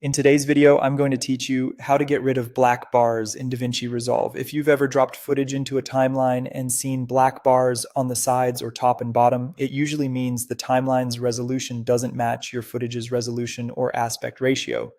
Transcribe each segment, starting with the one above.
In today's video, I'm going to teach you how to get rid of black bars in DaVinci Resolve. If you've ever dropped footage into a timeline and seen black bars on the sides or top and bottom, it usually means the timeline's resolution doesn't match your footage's resolution or aspect ratio.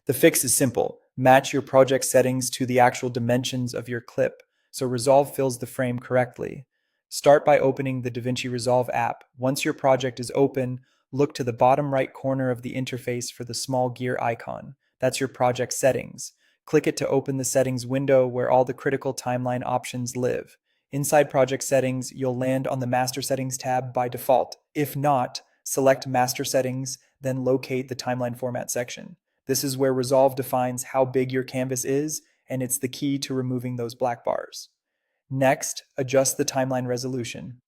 The fix is simple. Match your project settings to the actual dimensions of your clip, so Resolve fills the frame correctly. Start by opening the DaVinci Resolve app. Once your project is open, look to the bottom right corner of the interface for the small gear icon. That's your project settings. Click it to open the settings window where all the critical timeline options live. Inside project settings, you'll land on the master settings tab by default. If not, select master settings, then locate the timeline format section. This is where Resolve defines how big your canvas is, and it's the key to removing those black bars. Next, adjust the timeline resolution.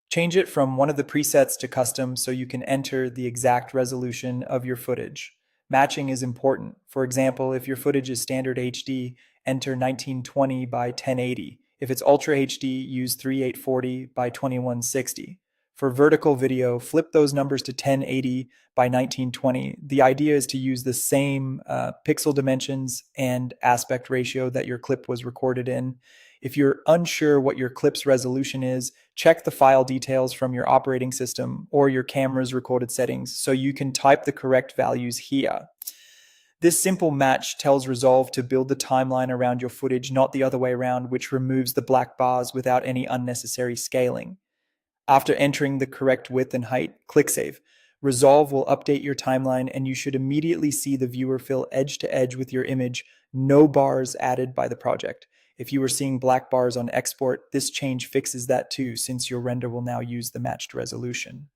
Change it from one of the presets to custom so you can enter the exact resolution of your footage. Matching is important. For example, if your footage is standard HD, enter 1920 by 1080. If it's Ultra HD, use 3840 by 2160. For vertical video, flip those numbers to 1080 by 1920. The idea is to use the same pixel dimensions and aspect ratio that your clip was recorded in. If you're unsure what your clip's resolution is, check the file details from your operating system or your camera's recorded settings so you can type the correct values here. This simple match tells Resolve to build the timeline around your footage, not the other way around, which removes the black bars without any unnecessary scaling. After entering the correct width and height, click Save. Resolve will update your timeline and you should immediately see the viewer fill edge to edge with your image, no bars added by the project. If you were seeing black bars on export, this change fixes that too, since your render will now use the matched resolution.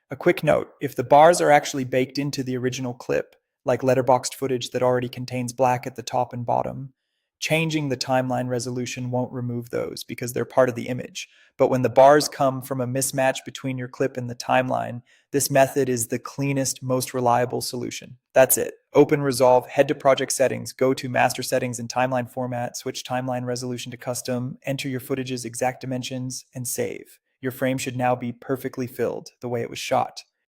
A quick note, if the bars are actually baked into the original clip, like letterboxed footage that already contains black at the top and bottom, changing the timeline resolution won't remove those because they're part of the image. But when the bars come from a mismatch between your clip and the timeline, this method is the cleanest, most reliable solution. That's it. Open Resolve, head to project settings, go to master settings and timeline format, switch timeline resolution to custom, enter your footage's exact dimensions, and save. Your frame should now be perfectly filled the way it was shot.